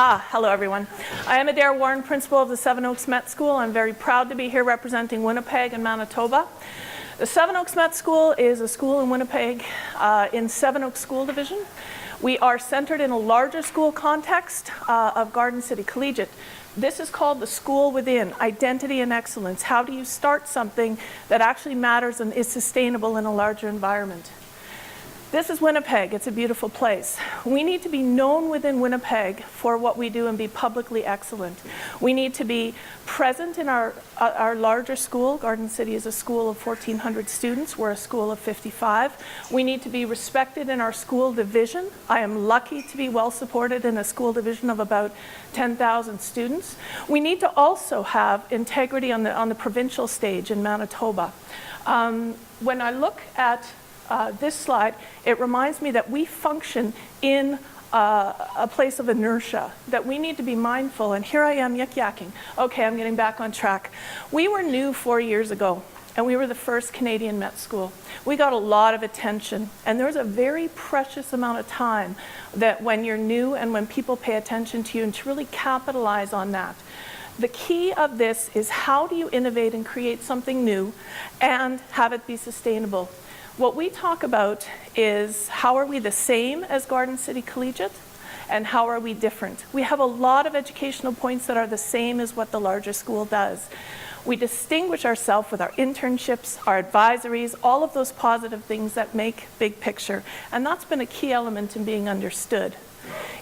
Hello everyone. I am Adair, Principal of the Seven Oaks Met School. I'm very proud to be here representing Winnipeg and Manitoba. The Seven Oaks Met School is a school in Winnipeg in Seven Oaks School Division. We are centered in a larger school context of Garden City Collegiate. This is called the school within, identity and excellence. How do you start something that actually matters and is sustainable in a larger environment? This is Winnipeg. It's a beautiful place. We need to be known within Winnipeg for what we do and be publicly excellent. We need to be present in our larger school. Garden City is a school of 1,400 students. We're a school of 55. We need to be respected in our school division. I am lucky to be well supported in a school division of about 10,000 students. We need to also have integrity on the provincial stage in Manitoba. When I look at this slide, it reminds me that we function in a place of inertia, that we need to be mindful, and here I am yik-yakking. Okay, I'm getting back on track. We were new 4 years ago, and we were the first Canadian Met School. We got a lot of attention, and there's a very precious amount of time that when you're new and when people pay attention to you, and to really capitalize on that. The key of this is how do you innovate and create something new and have it be sustainable? What we talk about is how are we the same as Garden City Collegiate and how are we different? We have a lot of educational points that are the same as what the larger school does. We distinguish ourselves with our internships, our advisories, all of those positive things that make big picture. And that's been a key element in being understood.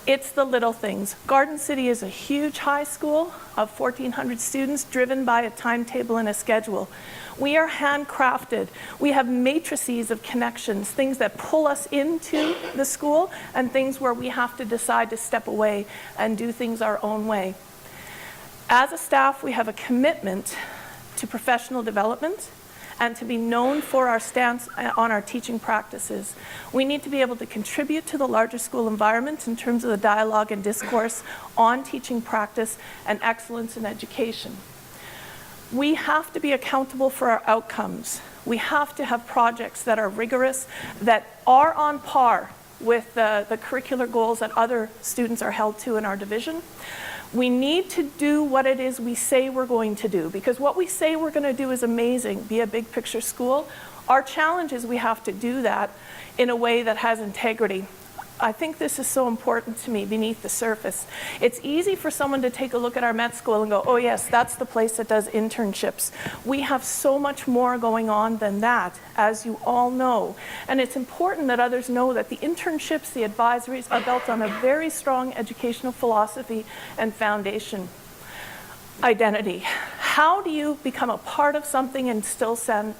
It's the little things. Garden City is a huge high school of 1,400 students driven by a timetable and a schedule. We are handcrafted. We have matrices of connections, things that pull us into the school and things where we have to decide to step away and do things our own way. As a staff, we have a commitment to professional development and to be known for our stance on our teaching practices. We need to be able to contribute to the larger school environment in terms of the dialogue and discourse on teaching practice and excellence in education. We have to be accountable for our outcomes. We have to have projects that are rigorous, that are on par with the curricular goals that other students are held to in our division. We need to do what it is we say we're going to do, because what we say we're going to do is amazing, be a big picture school. Our challenge is we have to do that in a way that has integrity. I think this is so important to me beneath the surface. It's easy for someone to take a look at our Met School and go, oh yes, that's the place that does internships. We have so much more going on than that, as you all know. And it's important that others know that the internships, the advisories are built on a very strong educational philosophy and foundation. Identity. How do you become a part of something and still stand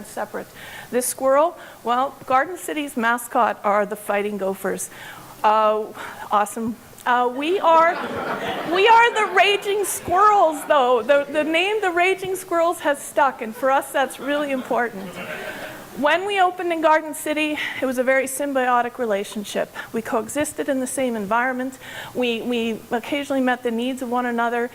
separate? This squirrel, well, Garden City's mascot are the Fighting Gophers. Awesome. We are the Raging Squirrels, though. The name the Raging Squirrels has stuck, and for us that's really important. When we opened in Garden City, it was a very symbiotic relationship. We coexisted in the same environment. We occasionally met the needs of one another.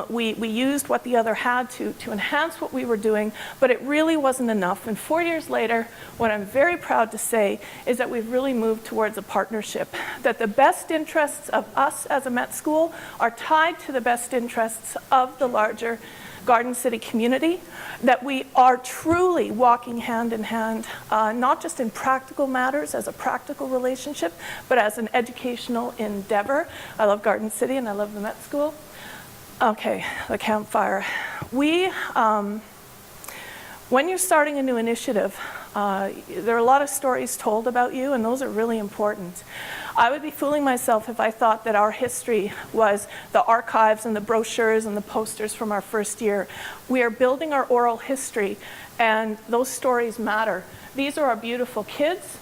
We used what the other had to enhance what we were doing, but it really wasn't enough. And 4 years later, what I'm very proud to say is that we've really moved towards a partnership, that the best interests of us as a Met School are tied to the best interests of the larger Garden City community, that we are truly walking hand in hand, not just in practical matters as a practical relationship, but as an educational endeavor. I love Garden City and I love the Met School. Okay, the campfire. When you're starting a new initiative, there are a lot of stories told about you, and those are really important. I would be fooling myself if I thought that our history was the archives and the brochures and the posters from our first year. We are building our oral history, and those stories matter. These are our beautiful kids.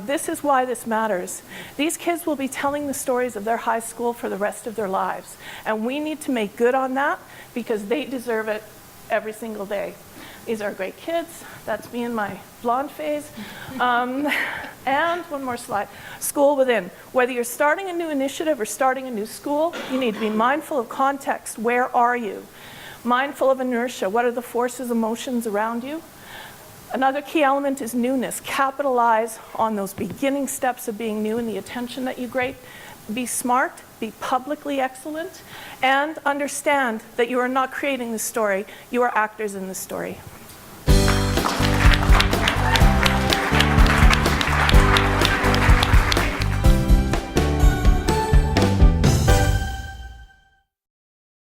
This is why this matters. These kids will be telling the stories of their high school for the rest of their lives, and we need to make good on that because they deserve it every single day. These are great kids. That's me in my blonde phase. And one more slide. School within. Whether you're starting a new initiative or starting a new school, you need to be mindful of context. Where are you? Mindful of inertia. What are the forces, emotions around you? Another key element is newness. Capitalize on those beginning steps of being new and the attention that you get. Be smart, be publicly excellent, and understand that you are not creating the story, you are actors in the story.